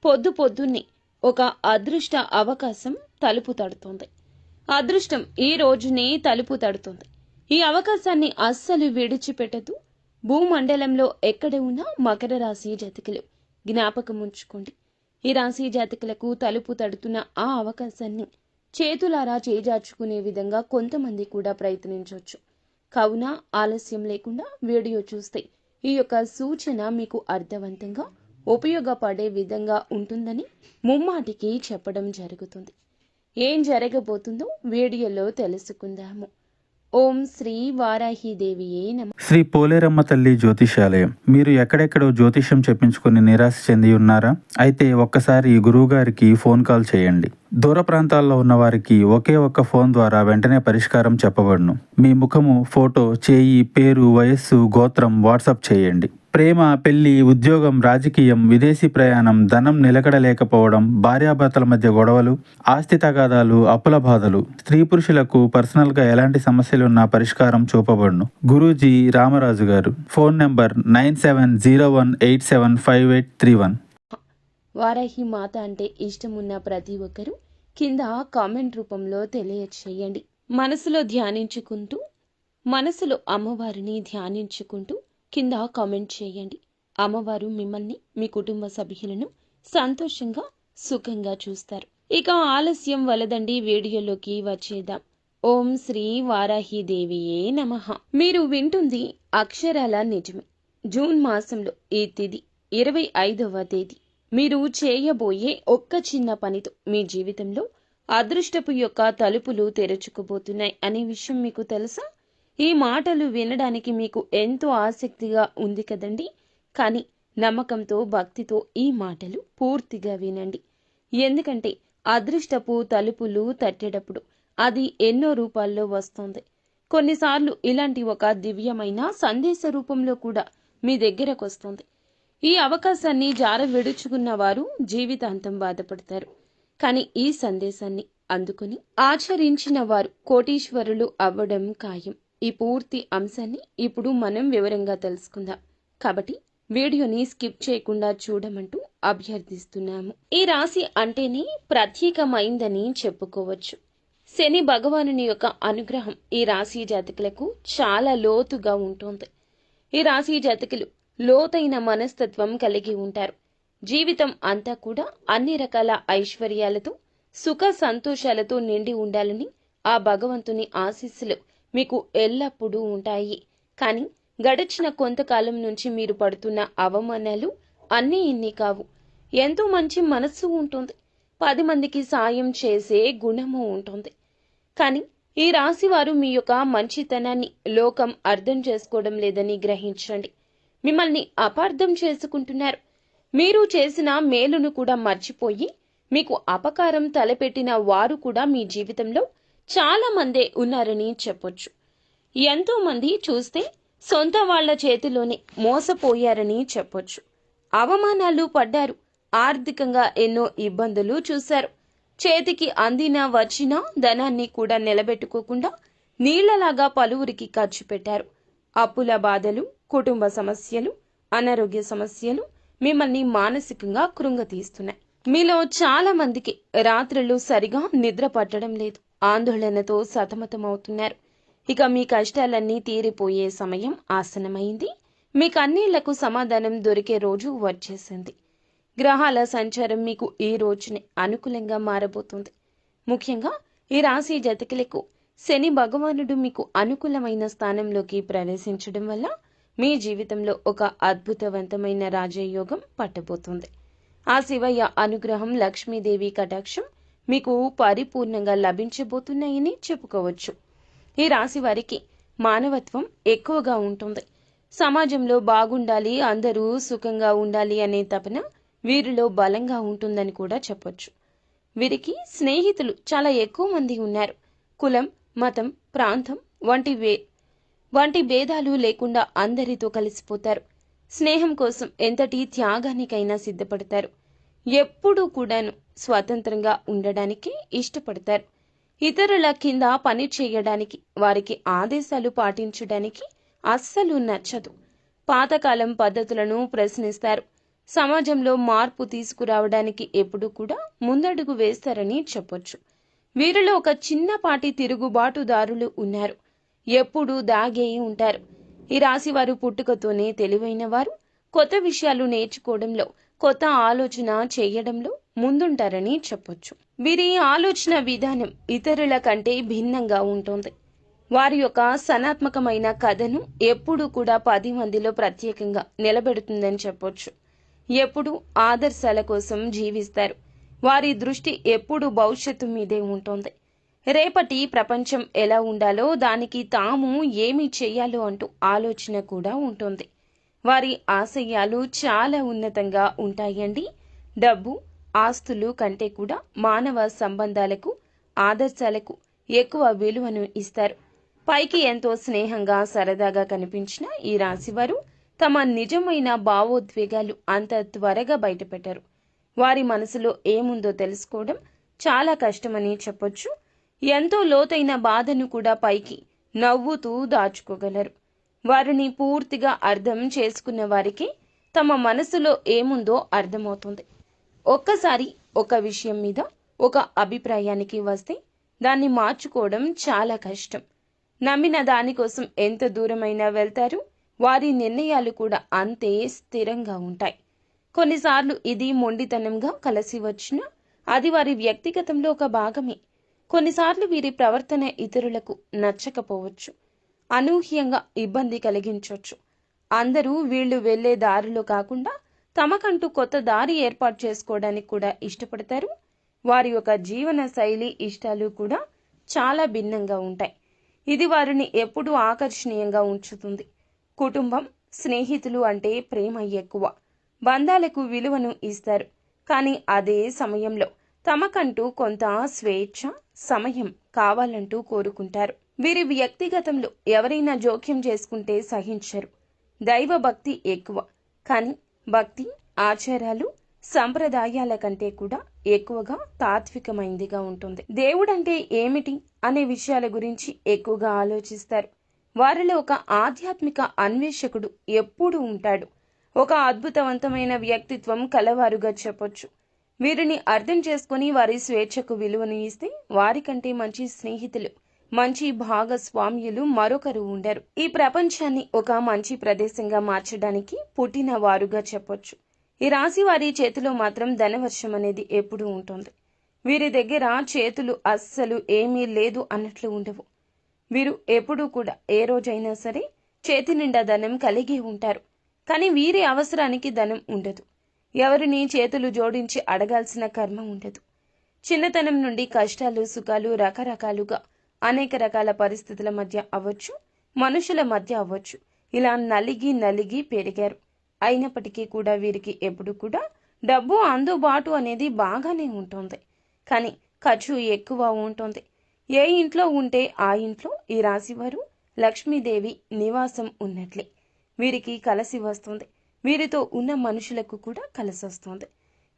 పొద్దు పొద్దున్నే ఒక అదృష్ట అవకాశం తలుపు తడుతోంది. అదృష్టం ఈ రోజునే తలుపు తడుతోంది. ఈ అవకాశాన్ని అస్సలు విడిచిపెట్టదు. భూమండలంలో ఎక్కడ ఉన్నా మకర రాశి జాతకులు జ్ఞాపకం ఉంచుకోండి. ఈ రాశి జాతకులకు తలుపు తడుతున్న ఆ అవకాశాన్ని చేతులారా చేజార్చుకునే విధంగా కొంతమంది కూడా ప్రయత్నించవచ్చు. కావున ఆలస్యం లేకుండా వీడియో చూస్తే ఈ యొక్క సూచన మీకు అర్థవంతంగా ఉపయోగపడే విధంగా ఉంటుందని ముమ్మాటికి చెప్పడం జరుగుతుంది. ఏం జరగబోతుందో వీడియోలో తెలుసుకుందాము. ఓం శ్రీ వారాహిదేవియే నమః. శ్రీ పోలేరమ్మ తల్లి జ్యోతిషాలయం. మీరు ఎక్కడెక్కడో జ్యోతిష్యం చెప్పించుకుని నిరాశ చెంది ఉన్నారా? అయితే ఒక్కసారి గురువు గారికి ఫోన్ కాల్ చేయండి. దూర ప్రాంతాల్లో ఉన్న వారికి ఒకే ఒక్క ఫోన్ ద్వారా వెంటనే పరిష్కారం చెప్పబడును. మీ ముఖము, ఫోటో, చేయి, పేరు, వయస్సు, గోత్రం వాట్సాప్ చేయండి. ప్రేమ, పెళ్లి, ఉద్యోగం, రాజకీయం, విదేశీ ప్రయాణం, ధనం నిలకడలేకపోవడం, భార్యాభర్తల మధ్య గొడవలు, ఆస్తి తగాదాలు, అప్పుల బాధలు, స్త్రీ పురుషులకు పర్సనల్గా ఎలాంటి సమస్యలున్నా పరిష్కారం చూపబడును. గురూజీ రామరాజు గారు. Phone number 9701875831. వారాహి మాత అంటే ఇష్టమున్న ప్రతి ఒక్కరూ కింద కామెంట్ రూపంలో తెలియచేయండి. మనసులో ధ్యానించుకుంటూ, మనసులో అమ్మవారిని ధ్యానించుకుంటూ కింద కామెంట్ చేయండి. అమ్మవారు మిమ్మల్ని, మీ కుటుంబ సభ్యులను సంతోషంగా, సుఖంగా చూస్తారు. ఇక ఆలస్యం వలదండి, వీడియోలోకి వచ్చేద్దాం. ఓం శ్రీ వారాహిదేవియే నమః. మీరు వింటుంది అక్షరాల నిజమే. జూన్ మాసంలో ఈ తిథి 25వ తేదీ. మీరు చేయబోయే ఒక్క చిన్న పనితో మీ జీవితంలో అదృష్టపు యొక్క తలుపులు తెరుచుకుపోతున్నాయి అనే విషయం మీకు తెలుసా? ఈ మాటలు వినడానికి మీకు ఎంతో ఆసక్తిగా ఉంది కదండి. కానీ నమ్మకంతో, భక్తితో ఈ మాటలు పూర్తిగా వినండి. ఎందుకంటే అదృష్టపు తలుపులు తట్టేటప్పుడు అది ఎన్నో రూపాల్లో వస్తుంది. కొన్నిసార్లు ఇలాంటి ఒక దివ్యమైన సందేశ రూపంలో కూడా మీ దగ్గరకు వస్తుంది. ఈ అవకాశాన్ని జార విడుచుకున్న వారు జీవితాంతం బాధపడతారు. కానీ ఈ సందేశాన్ని అందుకుని ఆచరించిన వారు కోటీశ్వరులు అవ్వడం ఖాయం. ఈ పూర్తి అంశాన్ని ఇప్పుడు మనం వివరంగా తెలుసుకుందాం. కాబట్టి వీడియోని స్కిప్ చేయకుండా చూడమంటూ అభ్యర్థిస్తున్నాము. ఈ రాశి అంటేనే ప్రత్యేకమైందని చెప్పుకోవచ్చు. శని భగవానుని యొక్క అనుగ్రహం ఈ రాశి జాతకులకు చాలా లోతుగా ఉంటుంది. ఈ రాశి జాతకులు లోతైన మనస్తత్వం కలిగి ఉంటారు. జీవితం అంతా కూడా అన్ని రకాల ఐశ్వర్యాలతో, సుఖ సంతోషాలతో నిండి ఉండాలని ఆ భగవంతుని ఆశీస్సులు మీకు ఎల్లప్పుడూ ఉంటాయి. కానీ గడిచిన కొంతకాలం నుంచి మీరు పడుతున్న అవమానాలు అన్నీ ఇన్ని కావు. ఎంతో మంచి మనస్సు ఉంటుంది. 10 మందికి సాయం చేసే గుణము ఉంటుంది. కానీ ఈ రాశి వారు మీ యొక్క మంచితనాన్ని లోకం అర్థం చేసుకోవడం లేదని గ్రహించండి. మిమ్మల్ని అపార్థం చేసుకుంటున్నారు. మీరు చేసిన మేలును కూడా మర్చిపోయి మీకు అపకారం తలపెట్టిన వారు కూడా మీ జీవితంలో చాలా మందే ఉన్నారని చెప్పొచ్చు. ఎంతో మంది చూస్తే సొంత వాళ్ల చేతిలోనే మోసపోయారని చెప్పొచ్చు. అవమానాలు పడ్డారు. ఆర్థికంగా ఎన్నో ఇబ్బందులు చూశారు. చేతికి అందిన వచ్చిన ధనాన్ని కూడా నిలబెట్టుకోకుండా నీళ్లలాగా పలువురికి ఖర్చు పెట్టారు. అప్పుల బాధలు, కుటుంబ సమస్యలు, అనారోగ్య సమస్యలు మిమ్మల్ని మానసికంగా కృంగతీస్తున్నాయి. మీలో చాలా మందికి రాత్రులు సరిగా నిద్ర పట్టడం లేదు. ఆందోళనతో సతమతమవుతున్నారు. ఇక మీ కష్టాలన్నీ తీరిపోయే సమయం ఆసనమైంది. మీ కన్నీళ్లకు సమాధానం దొరికే రోజు వచ్చేసింది. గ్రహాల సంచారం మీకు ఈ రోజునే అనుకూలంగా మారబోతుంది. ముఖ్యంగా ఈ రాశి జాతకులకు శని భగవానుడు మీకు అనుకూలమైన స్థానంలోకి ప్రవేశించడం వల్ల మీ జీవితంలో ఒక అద్భుతవంతమైన రాజయోగం పట్టబోతుంది. ఆ శివయ్య అనుగ్రహం, లక్ష్మీదేవి కటాక్షం మీకు పరిపూర్ణంగా లభించబోతున్నాయని చెప్పుకోవచ్చు. ఈ రాశి వారికి మానవత్వం ఎక్కువగా ఉంటుంది. సమాజంలో బాగుండాలి, అందరూ సుఖంగా ఉండాలి అనే తపన వీరిలో బలంగా ఉంటుందని కూడా చెప్పొచ్చు. వీరికి స్నేహితులు చాలా ఎక్కువ మంది ఉన్నారు. కులం, మతం, ప్రాంతం వంటి భేదాలు లేకుండా అందరితో కలిసిపోతారు. స్నేహం కోసం ఎంతటి త్యాగానికైనా సిద్ధపడతారు. ఎప్పుడూ కూడాను స్వతంత్రంగా ఉండడానికి ఇష్టపడతారు. ఇతరుల కింద పని చేయడానికి, వారికి ఆదేశాలు పాటించడానికి అస్సలు నచ్చదు. పాతకాలం పద్ధతులను ప్రశ్నిస్తారు. సమాజంలో మార్పు తీసుకురావడానికి ఎప్పుడూ కూడా ముందడుగు వేస్తారని చెప్పొచ్చు. వీరిలో ఒక చిన్నపాటి తిరుగుబాటుదారులు ఉన్నారు. ఎప్పుడూ దాగే ఉంటారు. ఈ రాశి వారు పుట్టుకతోనే తెలివైన వారు. కొత్త విషయాలు నేర్చుకోవడంలో, కొత్త ఆలోచన చేయడంలో ముందుంటారని చెప్పొచ్చు. వీరి ఆలోచన విధానం ఇతరుల కంటే భిన్నంగా ఉంటుంది. వారి యొక్క సనాత్మకమైన కథను ఎప్పుడూ కూడా 10 మందిలో ప్రత్యేకంగా నిలబెడుతుందని చెప్పొచ్చు. ఎప్పుడూ ఆదర్శాల కోసం జీవిస్తారు. వారి దృష్టి ఎప్పుడూ భవిష్యత్తు మీదే ఉంటుంది. రేపటి ప్రపంచం ఎలా ఉండాలో, దానికి తాము ఏమి చెయ్యాలో అంటూ ఆలోచన కూడా ఉంటుంది. వారి ఆశయాలు చాలా ఉన్నతంగా ఉంటాయండి. డబ్బు, ఆస్తులు కంటే కూడా మానవ సంబంధాలకు, ఆదర్శాలకు ఎక్కువ విలువను ఇస్తారు. పైకి ఎంతో స్నేహంగా, సరదాగా కనిపించిన ఈ రాశివారు తమ నిజమైన భావోద్వేగాలు అంత త్వరగా బయటపెట్టారు. వారి మనసులో ఏముందో తెలుసుకోవడం చాలా కష్టమని చెప్పొచ్చు. ఎంతో లోతైన బాధను కూడా పైకి నవ్వుతూ దాచుకోగలరు. వారిని పూర్తిగా అర్థం చేసుకున్న వారికి తమ మనసులో ఏముందో అర్థమవుతుంది. ఒక్కసారి ఒక విషయం మీద ఒక అభిప్రాయానికి వస్తే దాన్ని మార్చుకోవడం చాలా కష్టం. నమ్మిన దానికోసం ఎంత దూరమైనా వెళ్తారు. వారి నిర్ణయాలు కూడా అంతే స్థిరంగా ఉంటాయి. కొన్నిసార్లు ఇది మొండితనంగా కలిసి వచ్చినా అది వారి వ్యక్తిగతంలో ఒక భాగమే. కొన్నిసార్లు వీరి ప్రవర్తన ఇతరులకు నచ్చకపోవచ్చు, అనూహ్యంగా ఇబ్బంది కలిగించవచ్చు. అందరూ వీళ్ళు వెళ్లే దారిలో కాకుండా తమకంటూ కొత్త దారి ఏర్పాటు చేసుకోవడానికి కూడా ఇష్టపడతారు. వారి యొక్క జీవన శైలి, ఇష్టాలు కూడా చాలా భిన్నంగా ఉంటాయి. ఇది వారిని ఎప్పుడూ ఆకర్షణీయంగా ఉంచుతుంది. కుటుంబం, స్నేహితులు అంటే ప్రేమ ఎక్కువ. బంధాలకు విలువను ఇస్తారు. కానీ అదే సమయంలో తమకంటూ కొంత స్వేచ్ఛ, సమయం కావాలంటూ కోరుకుంటారు. వీరి వ్యక్తిగతంలో ఎవరైనా జోక్యం చేసుకుంటే సహించరు. దైవ భక్తి ఎక్కువ. కానీ భక్తి, ఆచారాలు, సంప్రదాయాల కంటే కూడా ఎక్కువగా తాత్వికమైందిగా ఉంటుంది. దేవుడంటే ఏమిటి అనే విషయాల గురించి ఎక్కువగా ఆలోచిస్తారు. వారిలో ఒక ఆధ్యాత్మిక అన్వేషకుడు ఎప్పుడూ ఉంటాడు. ఒక అద్భుతవంతమైన వ్యక్తిత్వం కలవారుగా చెప్పొచ్చు. వీరిని అర్థం చేసుకుని వారి స్వేచ్ఛకు విలువను ఇస్తే వారికంటే మంచి స్నేహితులు, మంచి భాగస్వామ్యులు మరొకరు ఉండరు. ఈ ప్రపంచాన్ని ఒక మంచి ప్రదేశంగా మార్చడానికి పుట్టిన వారుగా చెప్పొచ్చు. ఈ రాశి వారి చేతిలో మాత్రం ధనవర్షం అనేది ఎప్పుడూ ఉంటుంది. వీరి దగ్గర చేతులు అస్సలు ఏమీ లేదు అన్నట్లు ఉండవు. వీరు ఎప్పుడూ కూడా ఏ రోజైనా సరే చేతి నిండా ధనం కలిగి ఉంటారు. కానీ వీరి అవసరానికి ధనం ఉండదు. ఎవరిని చేతులు జోడించి అడగాల్సిన కర్మ ఉండదు. చిన్నతనం నుండి కష్టాలు, సుఖాలు రకరకాలుగా అనేక రకాల పరిస్థితుల మధ్య అవ్వచ్చు, మనుషుల మధ్య అవ్వచ్చు, ఇలా నలిగి పెరిగారు. అయినప్పటికీ కూడా వీరికి ఎప్పుడు కూడా డబ్బు అందుబాటు అనేది బాగానే ఉంటుంది. కానీ ఖర్చు ఎక్కువ ఉంటుంది. ఏ ఇంట్లో ఉంటే ఆ ఇంట్లో ఈ రాశివారు లక్ష్మీదేవి నివాసం ఉన్నట్లే. వీరికి కలిసి వస్తుంది. వీరితో ఉన్న మనుషులకు కూడా కలిసి వస్తుంది.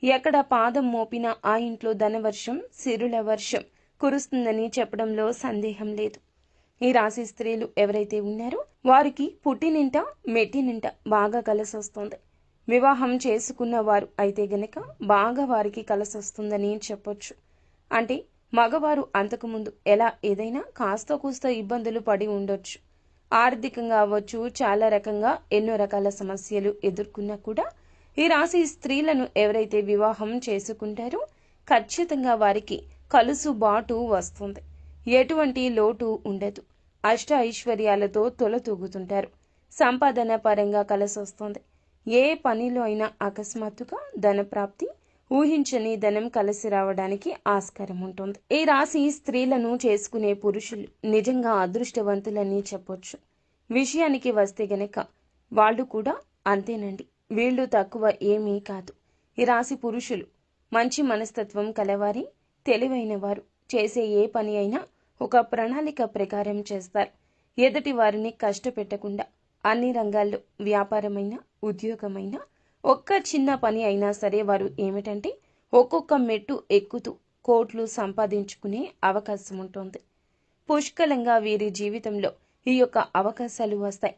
ఎక్కడ పాదం మోపినా ఆ ఇంట్లో ధనవర్షం, సిరుల వర్షం కురుస్తుందని చెప్పడంలో సందేహం లేదు. ఈ రాశి స్త్రీలు ఎవరైతే ఉన్నారో వారికి పుట్టినింట, మెట్టినింట బాగా కలిసి వస్తుంది. వివాహం చేసుకున్న వారు అయితే గనక బాగా వారికి కలిసి వస్తుందని చెప్పొచ్చు. అంటే మగవారు అంతకుముందు ఎలా ఏదైనా కాస్త కూస్త ఇబ్బందులు పడి ఉండొచ్చు. ఆర్థికంగా అవ్వచ్చు, చాలా రకంగా ఎన్నో రకాల సమస్యలు ఎదుర్కొన్నా కూడా ఈ రాశి స్త్రీలను ఎవరైతే వివాహం చేసుకుంటారో ఖచ్చితంగా వారికి కలుసుబాటు వస్తుంది. ఎటువంటి లోటు ఉండదు. అష్ట ఐశ్వర్యాలతో తొలతూగుతుంటారు. సంపాదన పరంగా కలిసి వస్తుంది. ఏ పనిలో అయినా అకస్మాత్తుగా ధనప్రాప్తి, ఊహించని ధనం కలిసి రావడానికి ఆస్కారం ఉంటుంది. ఈ రాశి స్త్రీలను చేసుకునే పురుషులు నిజంగా అదృష్టవంతులని చెప్పొచ్చు. విషయానికి వస్తే గనక వాళ్ళు కూడా అంతేనండి. వీళ్ళు తక్కువ ఏమీ కాదు. ఈ రాశి పురుషులు మంచి మనస్తత్వం కలవారి, తెలివైన వారు. చేసే ఏ పని అయినా ఒక ప్రణాళిక ప్రకారం చేస్తారు. ఎదుటి వారిని కష్టపెట్టకుండా అన్ని రంగాల్లో వ్యాపారమైనా, ఉద్యోగమైనా, ఒక్క చిన్న పని అయినా సరే వారు ఏమిటంటే ఒక్కొక్క మెట్టు ఎక్కుతూ కోట్లు సంపాదించుకునే అవకాశం ఉంటుంది. పుష్కలంగా వీరి జీవితంలో ఈ యొక్క అవకాశాలు వస్తాయి.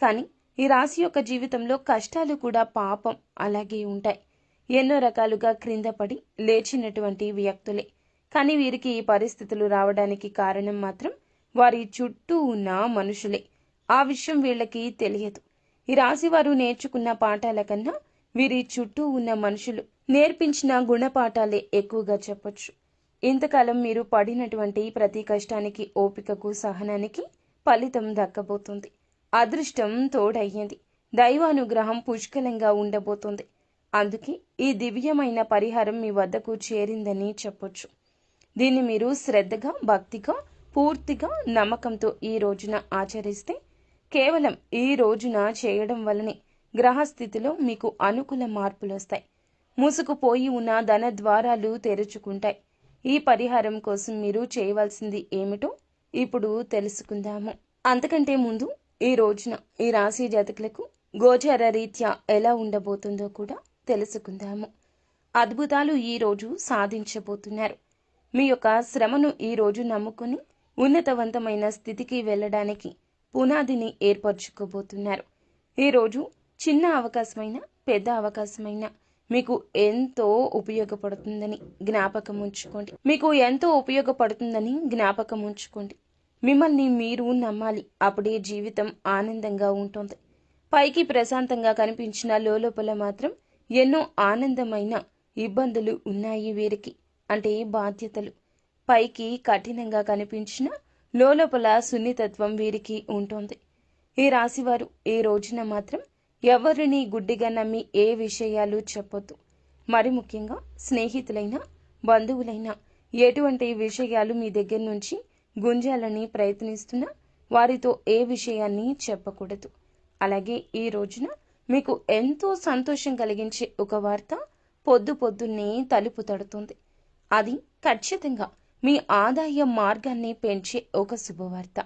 కానీ ఈ రాశి యొక్క జీవితంలో కష్టాలు కూడా పాపం అలాగే ఉంటాయి. ఎన్నో రకాలుగా క్రింద పడి లేచినటువంటి వ్యక్తులే. కానీ వీరికి ఈ పరిస్థితులు రావడానికి కారణం మాత్రం వారి చుట్టూ ఉన్న మనుషులే. ఆ విషయం వీళ్ళకి తెలియదు. ఈ రాశి వారు నేర్చుకున్న పాఠాల కన్నా వీరి చుట్టూ ఉన్న మనుషులు నేర్పించిన గుణపాఠాలే ఎక్కువగా చెప్పొచ్చు. ఇంతకాలం మీరు పడినటువంటి ప్రతి కష్టానికి, ఓపికకు, సహనానికి ఫలితం దక్కబోతుంది. అదృష్టం తోడయ్యింది. దైవానుగ్రహం పుష్కలంగా ఉండబోతుంది. అందుకే ఈ దివ్యమైన పరిహారం మీ వద్దకు చేరిందని చెప్పొచ్చు. దీన్ని మీరు శ్రద్ధగా, భక్తిగా, పూర్తిగా నమ్మకంతో ఈ రోజున ఆచరిస్తే, కేవలం ఈ రోజున చేయడం వల్లనే గ్రహస్థితిలో మీకు అనుకూల మార్పులు వస్తాయి. మూసుకుపోయి ఉన్న ధన ద్వారాలు తెరుచుకుంటాయి. ఈ పరిహారం కోసం మీరు చేయవలసింది ఏమిటో ఇప్పుడు తెలుసుకుందాము. అంతకంటే ముందు ఈ రోజున ఈ రాశి జాతకులకు గోచార రీత్యా ఎలా ఉండబోతుందో కూడా తెలుసుకుందాము. అద్భుతాలు ఈ రోజు సాధించబోతున్నారు. మీ యొక్క శ్రమను ఈ రోజు నమ్ముకుని ఉన్నతవంతమైన స్థితికి వెళ్ళడానికి పునాదిని ఏర్పరచుకోబోతున్నారు. ఈరోజు చిన్న అవకాశమైన, పెద్ద అవకాశమైన మీకు ఎంతో ఉపయోగపడుతుందని జ్ఞాపకం ఉంచుకోండి. మిమ్మల్ని మీరు నమ్మాలి. అప్పుడే జీవితం ఆనందంగా ఉంటుంది. పైకి ప్రశాంతంగా కనిపించిన లోపల మాత్రం ఎన్నో ఆనందమైన ఇబ్బందులు ఉన్నాయి వీరికి. అంటే బాధ్యతలు. పైకి కఠినంగా కనిపించిన లోపల సున్నితత్వం వీరికి ఉంటుంది. ఈ రాశివారు ఈ రోజున మాత్రం ఎవరిని గుడ్డిగా నమ్మి ఏ విషయాలు చెప్పొద్దు. మరి ముఖ్యంగా స్నేహితులైనా, బంధువులైనా ఎటువంటి విషయాలు మీ దగ్గర నుంచి గుంజాలని ప్రయత్నిస్తున్నా వారితో ఏ విషయాన్ని చెప్పకూడదు. అలాగే ఈ రోజున మీకు ఎంతో సంతోషం కలిగించే ఒక వార్త పొద్దున్నే తలుపు తడుతుంది. అది ఖచ్చితంగా మీ ఆదాయ మార్గాన్ని పెంచే ఒక శుభవార్త.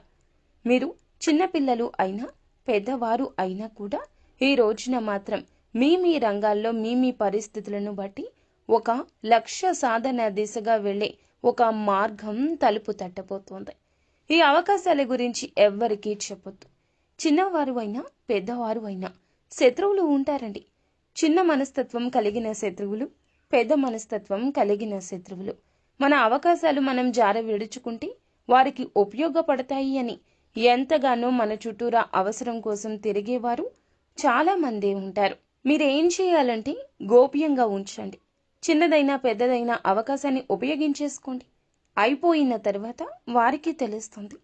మీరు చిన్నపిల్లలు అయినా, పెద్దవారు అయినా కూడా ఈ రోజున మాత్రం మీ రంగాల్లో మీ పరిస్థితులను బట్టి ఒక లక్ష్య సాధన దిశగా వెళ్లే ఒక మార్గం తలుపు తట్టబోతోంది. ఈ అవకాశాల గురించి ఎవ్వరికీ చెప్పొద్దు. చిన్నవారు అయినా, పెద్దవారు అయినా శత్రువులు ఉంటారండి. చిన్న మనస్తత్వం కలిగిన శత్రువులు, పెద్ద మనస్తత్వం కలిగిన శత్రువులు. మన అవకాశాలు మనం జార విడుచుకుంటే వారికి ఉపయోగపడతాయి అని ఎంతగానో మన చుట్టూరా అవసరం కోసం తిరిగేవారు చాలా మందే ఉంటారు. మీరేం చేయాలంటే గోప్యంగా ఉంచండి. చిన్నదైనా పెద్దదైనా అవకాశాన్ని ఉపయోగించేసుకోండి. అయిపోయిన తర్వాత వారికి తెలుస్తుంది.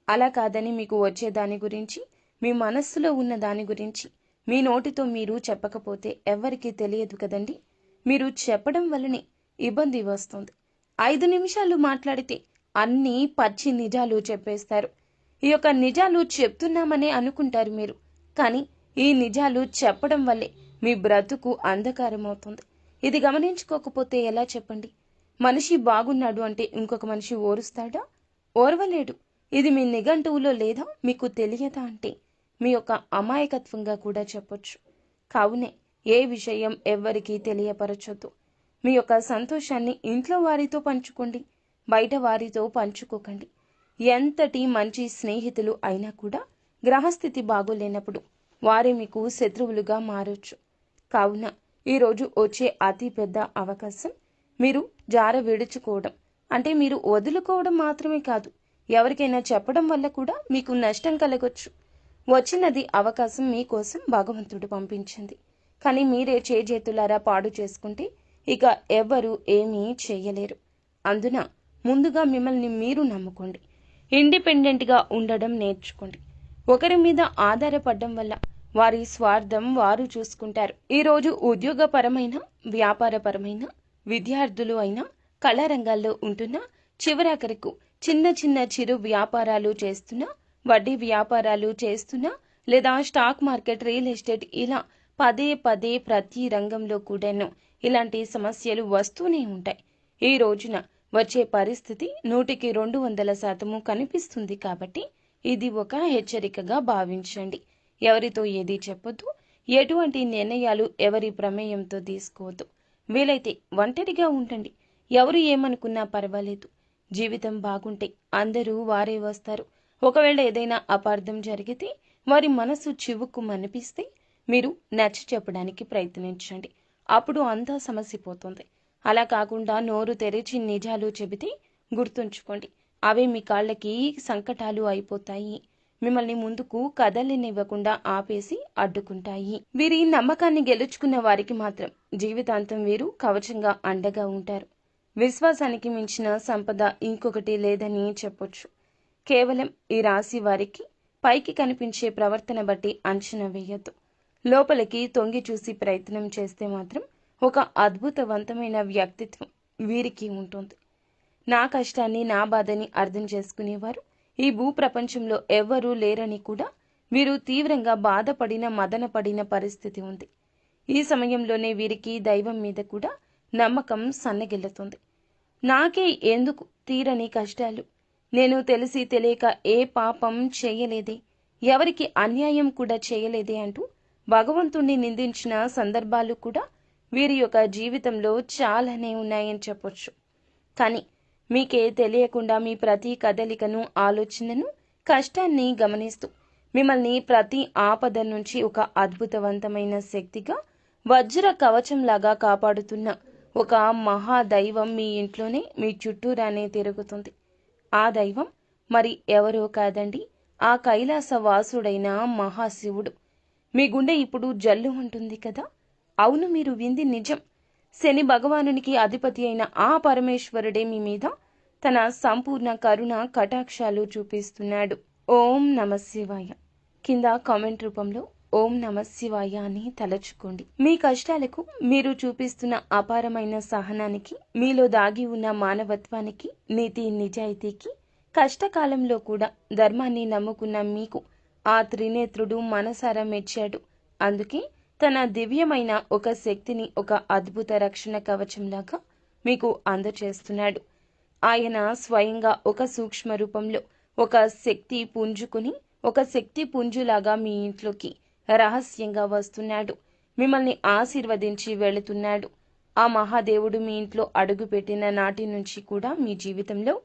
అలా కాదని మీకు వచ్చే దాని గురించి, మీ మనస్సులో ఉన్న దాని గురించి మీ నోటితో మీరు చెప్పకపోతే ఎవ్వరికీ తెలియదు కదండి. మీరు చెప్పడం వల్లనే ఇబ్బంది వస్తుంది. 5 నిమిషాలు మాట్లాడితే అన్నీ పచ్చి నిజాలు చెప్పేస్తారు. ఈ యొక్క నిజాలు చెప్తున్నామనే అనుకుంటారు మీరు. కానీ ఈ నిజాలు చెప్పడం వల్లే మీ బ్రతుకు అంధకారం అవుతుంది. ఇది గమనించుకోకపోతే ఎలా చెప్పండి? మనిషి బాగున్నాడు అంటే ఇంకొక మనిషి ఓరుస్తాడా? ఓర్వలేడు. ఇది మీ నిఘంటువులో లేదా మీకు తెలియదా అంటే మీ యొక్క అమాయకత్వంగా కూడా చెప్పొచ్చు. కావునే ఏ విషయం ఎవ్వరికీ తెలియపరచొద్దు. మీ యొక్క సంతోషాన్ని ఇంట్లో వారితో పంచుకోండి, బయట వారితో పంచుకోకండి. ఎంతటి మంచి స్నేహితులు అయినా కూడా గ్రహస్థితి బాగోలేనప్పుడు వారే మీకు శత్రువులుగా మారొచ్చు. కావున ఈరోజు వచ్చే అతి పెద్ద అవకాశం మీరు జార విడుచుకోవడం, అంటే మీరు వదులుకోవడం మాత్రమే కాదు, ఎవరికైనా చెప్పడం వల్ల కూడా మీకు నష్టం కలగొచ్చు. వచ్చినది అవకాశం మీకోసం భగవంతుడు పంపించింది. కానీ మీరే చేజేతులారా పాడు చేసుకుంటే ఇక ఎవరు ఏమీ చేయలేరు. అందున ముందుగా మిమ్మల్ని మీరు నమ్ముకోండి. ఇండిపెండెంట్గా ఉండడం నేర్చుకోండి. ఒకరి మీద ఆధారపడడం వల్ల వారి స్వార్థం వారు చూసుకుంటారు. ఈరోజు ఉద్యోగపరమైన, వ్యాపారపరమైన, విద్యార్థులు అయినా, కళారంగాల్లో ఉంటున్నా, చివరాఖరకు చిన్న చిరు వ్యాపారాలు చేస్తున్నా, వడ్డీ వ్యాపారాలు చేస్తున్నా, లేదా స్టాక్ మార్కెట్, రియల్ ఎస్టేట్ ఇలా పదే ప్రతి రంగంలో కూడాను ఇలాంటి సమస్యలు వస్తూనే ఉంటాయి. ఈ రోజున వచ్చే పరిస్థితి 100కి 200% కనిపిస్తుంది. కాబట్టి ఇది ఒక హెచ్చరికగా భావించండి. ఎవరితో ఏది చెప్పొద్దు. ఎటువంటి నిర్ణయాలు ఎవరి ప్రమేయంతో తీసుకోవద్దు. వీలైతే ఒంటరిగా ఉండండి. ఎవరు ఏమనుకున్నా పర్వాలేదు. జీవితం బాగుంటే అందరూ వారే వస్తారు. ఒకవేళ ఏదైనా అపార్థం జరిగితే వారి మనసు చివుక్కుమనిపిస్తే మీరు నచ్చ చెప్పడానికి ప్రయత్నించండి. అప్పుడు అంతా సమస్య పోతుంది. అలా కాకుండా నోరు తెరిచి నిజాలు చెబితే గుర్తుంచుకోండి, అవే మీ కాళ్ళకి సంకటాలు అయిపోతాయి. మిమ్మల్ని ముందుకు కదలినివ్వకుండా ఆపేసి అడ్డుకుంటాయి. వీరి నమ్మకాన్ని గెలుచుకున్న వారికి మాత్రం జీవితాంతం వీరు కవచంగా అండగా ఉంటారు. విశ్వాసానికి మించిన సంపద ఇంకొకటి లేదని చెప్పొచ్చు. కేవలం ఈ రాశి వారికి పైకి కనిపించే ప్రవర్తన బట్టి అంచనా వేయొద్దు. లోపలికి తొంగి చూసి ప్రయత్నం చేస్తే మాత్రం ఒక అద్భుతవంతమైన వ్యక్తిత్వం వీరికి ఉంటుంది. నా కష్టాన్ని, నా బాధని అర్థం చేసుకునేవారు ఈ భూప్రపంచంలో ఎవ్వరూ లేరని కూడా వీరు తీవ్రంగా బాధపడిన, మదనపడిన పరిస్థితి ఉంది. ఈ సమయంలోనే వీరికి దైవం మీద కూడా నమ్మకం సన్నగిల్లుతుంది. నాకే ఎందుకు తీరని కష్టాలు, నేను తెలిసి తెలియక ఏ పాపం చేయలేదే, ఎవరికి అన్యాయం కూడా చేయలేదే అంటూ భగవంతుణ్ణి నిందించిన సందర్భాలు కూడా వీరి యొక్క జీవితంలో చాలానే ఉన్నాయని చెప్పొచ్చు. కానీ మీకే తెలియకుండా మీ ప్రతి కదలికను, ఆలోచనను, కష్టాన్ని గమనిస్తూ మిమ్మల్ని ప్రతి ఆపద నుంచి ఒక అద్భుతవంతమైన శక్తిగా, వజ్ర కవచంలాగా కాపాడుతున్న ఒక మహాదైవం మీ ఇంట్లోనే, మీ చుట్టూరానే తిరుగుతుంది. ఆ దైవం మరి ఎవరో కాదండి, ఆ కైలాస వాసుడైన మహాశివుడు. మీ గుండె ఇప్పుడు జల్లు ఉంటుంది కదా? అవును, మీరు వింది నిజం. శని భగవానునికి అధిపతి అయిన ఆ పరమేశ్వరుడే మీ మీద తన సంపూర్ణ కరుణ కటాక్షాలు చూపిస్తున్నాడు. ఓం నమ శివాయ కింద కామెంట్ రూపంలో ఓం నమ శివాయ అని తలచుకోండి. మీ కష్టాలకు మీరు చూపిస్తున్న అపారమైన సహనానికి, మీలో దాగి ఉన్న మానవత్వానికి, నీతి నిజాయితీకి, కష్టకాలంలో కూడా ధర్మాన్ని నమ్ముకున్న మీకు ఆ త్రినేత్రుడు మనసారా మెచ్చాడు. అందుకే తన దివ్యమైన ఒక శక్తిని ఒక అద్భుత రక్షణ కవచంలాగా మీకు అందచేస్తున్నాడు. ఆయన స్వయంగా ఒక సూక్ష్మ రూపంలో ఒక శక్తి పుంజుకుని, ఒక శక్తి పుంజులాగా మీ ఇంట్లోకి రహస్యంగా వస్తున్నాడు. మిమ్మల్ని ఆశీర్వదించి వెళుతున్నాడు. ఆ మహాదేవుడు మీ ఇంట్లో అడుగుపెట్టిన నాటి నుంచి కూడా మీ జీవితంలో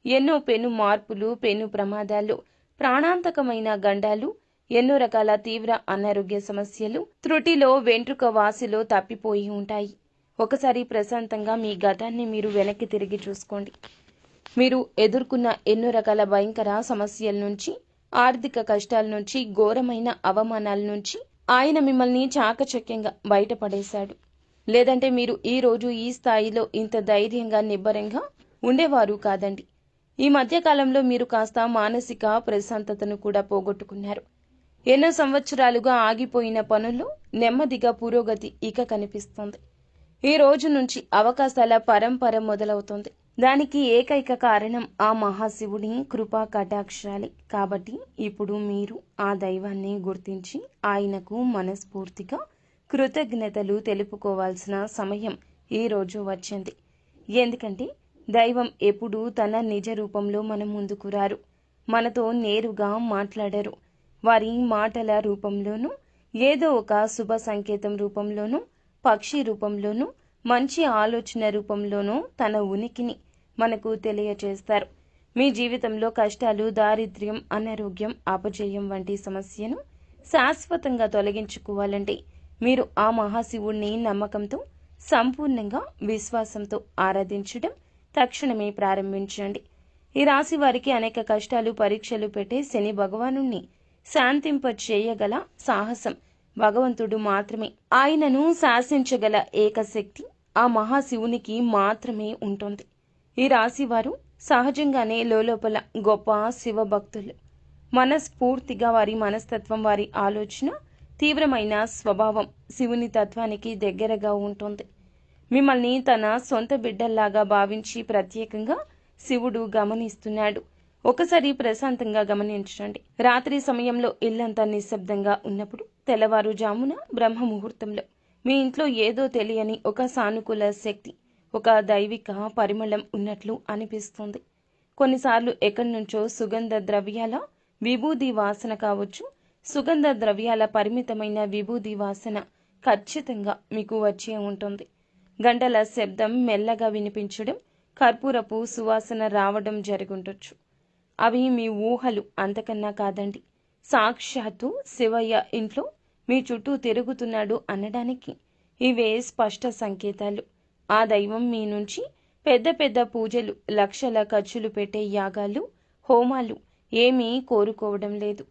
ఎన్నో పెను మార్పులు, పెను ప్రమాదాలు, ప్రాణాంతకమైన గండాలు, ఎన్నో రకాల తీవ్ర అనారోగ్య సమస్యలు, త్రుటిలో వెంట్రుక వాసిలో తప్పిపోయి ఉంటాయి. ఒకసారి ప్రశాంతంగా మీ గతాన్ని మీరు వెనక్కి తిరిగి చూసుకోండి. మీరు ఎదుర్కొన్న ఎన్నో రకాల భయంకర సమస్యల నుంచి, ఆర్థిక కష్టాల నుంచి, ఘోరమైన అవమానాల నుంచి ఆయన మిమ్మల్ని చాకచక్యంగా బయటపడేశాడు. లేదంటే మీరు ఈ రోజు ఈ స్థాయిలో ఇంత ధైర్యంగా, నిబ్బరంగా ఉండేవారు కాదండి. ఈ మధ్యకాలంలో మీరు కాస్త మానసిక ప్రశాంతతను కూడా పోగొట్టుకున్నారు. ఎన్నో సంవత్సరాలుగా ఆగిపోయిన పనుల్లో నెమ్మదిగా పురోగతి ఇక కనిపిస్తుంది. ఈ రోజు నుంచి అవకాశాల పరంపర మొదలవుతుంది. దానికి ఏకైక కారణం ఆ మహాశివుని కృపా కటాక్షాలే. కాబట్టి ఇప్పుడు మీరు ఆ దైవాన్ని గుర్తించి ఆయనకు మనస్ఫూర్తిగా కృతజ్ఞతలు తెలుపుకోవాల్సిన సమయం ఈ రోజు వచ్చింది. ఎందుకంటే దైవం ఎప్పుడూ తన నిజ రూపంలో మన ముందుకు రారు, మనతో నేరుగా మాట్లాడరు. వారి మాటల రూపంలోనూ, ఏదో ఒక శుభ సంకేతం రూపంలోనూ, పక్షి రూపంలోనూ, మంచి ఆలోచన రూపంలోనూ తన ఉనికిని మనకు తెలియచేస్తారు. మీ జీవితంలో కష్టాలు, దారిద్ర్యం, అనారోగ్యం, అపజయం వంటి సమస్యను శాశ్వతంగా తొలగించుకోవాలంటే మీరు ఆ మహాశివుణ్ణి నమ్మకంతో, సంపూర్ణంగా విశ్వాసంతో ఆరాధించడం తక్షణమే ప్రారంభించండి. ఈ రాశి వారికి అనేక కష్టాలు, పరీక్షలు పెట్టే శని భగవానుణ్ణి శాంతింప చేయగల సాహసం భగవంతుడు మాత్రమే. ఆయనను శాసించగల ఏకశక్తి ఆ మహాశివునికి మాత్రమే ఉంటుంది. ఈ రాశి వారు సహజంగానే లోపల గొప్ప శివభక్తులు. మనస్ఫూర్తిగా వారి మనస్తత్వం, వారి ఆలోచన, తీవ్రమైన స్వభావం శివుని తత్వానికి దగ్గరగా ఉంటుంది. మిమ్మల్ని తన సొంత బిడ్డల్లాగా భావించి ప్రత్యేకంగా శివుడు గమనిస్తున్నాడు. ఒకసారి ప్రశాంతంగా గమనించండి. రాత్రి సమయంలో ఇల్లంతా నిశ్శబ్దంగా ఉన్నప్పుడు, తెల్లవారుజామున బ్రహ్మ ముహూర్తంలో మీ ఇంట్లో ఏదో తెలియని ఒక సానుకూల శక్తి, ఒక దైవిక పరిమళం ఉన్నట్లు అనిపిస్తుంది. కొన్నిసార్లు ఎక్కడి నుంచో సుగంధ ద్రవ్యాల విభూది వాసన కావచ్చు. సుగంధ ద్రవ్యాల పరిమితమైన విభూది వాసన ఖచ్చితంగా మీకు వచ్చే ఉంటుంది. గంటల శబ్దం మెల్లగా వినిపించడం, కర్పూరపు సువాసన రావడం జరుగుండొచ్చు. అవి మీ ఊహలు, అంతకన్నా కాదండి. సాక్షాత్తు శివయ్య ఇంట్లో మీ చుట్టూ తిరుగుతున్నాడు అనడానికి ఇవే స్పష్ట సంకేతాలు. ఆ దైవం మీ నుంచి పెద్ద పెద్ద పూజలు, లక్షల ఖర్చులు పెట్టే యాగాలు, హోమాలు ఏమీ కోరుకోవడం లేదు.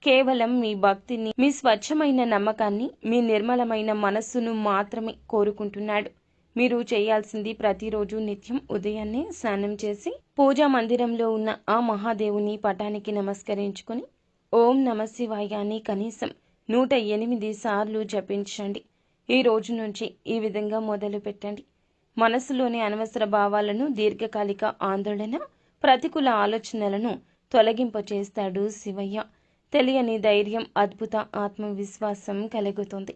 కేవలం మీ భక్తిని, మీ స్వచ్ఛమైన నమ్మకాన్ని, మీ నిర్మలమైన మనస్సును మాత్రమే కోరుకుంటున్నాడు. మీరు చేయాల్సింది ప్రతిరోజు నిత్యం ఉదయాన్నే స్నానం చేసి పూజా మందిరంలో ఉన్న ఆ మహాదేవుని పటానికి నమస్కరించుకొని ఓం నమశివాయ అని కనీసం 108 సార్లు జపించండి. ఈ రోజు నుంచి ఈ విధంగా మొదలు పెట్టండి. మనసులోని అనవసర భావాలను, దీర్ఘకాలిక ఆందోళన, ప్రతికూల ఆలోచనలను తొలగింపచేస్తాడు శివయ్య. తెలియని ధైర్యం, అద్భుత ఆత్మవిశ్వాసం కలుగుతుంది.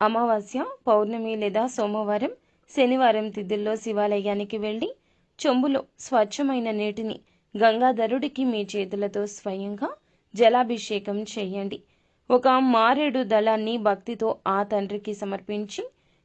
అమావాస్య, పౌర్ణమి లేదా సోమవారం, శనివారం తిథుల్లో శివాలయానికి వెళ్ళి చెంబులో స్వచ్ఛమైన నీటిని గంగాధరుడికి మీ చేతులతో స్వయంగా జలాభిషేకం చేయండి. ఒక మారేడు దళాన్ని భక్తితో ఆ తండ్రికి సమర్పించి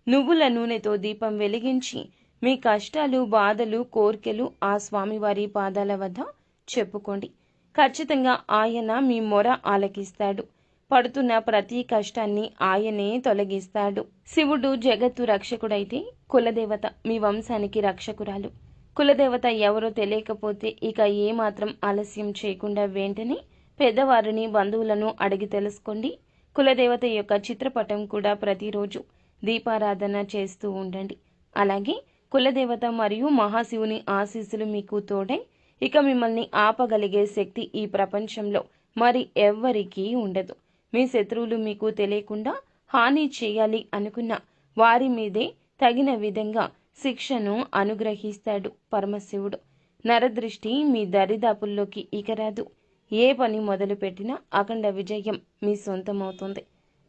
నువ్వుల నూనెతో దీపం వెలిగించి మీ కష్టాలు, బాధలు, కోర్కెలు ఆ స్వామివారి పాదాల వద్ద చెప్పుకోండి. ఖచ్చితంగా ఆయన మీ మొర ఆలకిస్తాడు. పడుతున్న ప్రతి కష్టాన్ని ఆయనే తొలగిస్తాడు. శివుడు జగత్తు రక్షకుడైతే కులదేవత మీ వంశానికి రక్షకురాలు. కులదేవత ఎవరో తెలియకపోతే ఇక ఏమాత్రం ఆలస్యం చేయకుండా వెంటనే పెద్దవారిని, బంధువులను అడిగి తెలుసుకోండి. కులదేవత యొక్క చిత్రపటం కూడా ప్రతిరోజు దీపారాధన చేస్తూ ఉండండి. అలాగే కులదేవత మరియు మహాశివుని ఆశీస్సులు మీకు తోడై ఇక మిమ్మల్ని ఆపగలిగే శక్తి ఈ ప్రపంచంలో మరి ఎవ్వరికీ ఉండదు. మీ శత్రువులు మీకు తెలియకుండా హాని చేయాలి అనుకున్న వారి మీదే తగిన విధంగా శిక్షను అనుగ్రహిస్తాడు పరమశివుడు. నరదృష్టి మీ దరిదాపుల్లోకి ఇక రాదు. ఏ పని మొదలుపెట్టినా అఖండ విజయం మీ సొంతమవుతుంది.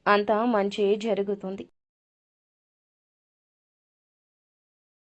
అంతా మంచే జరుగుతుంది.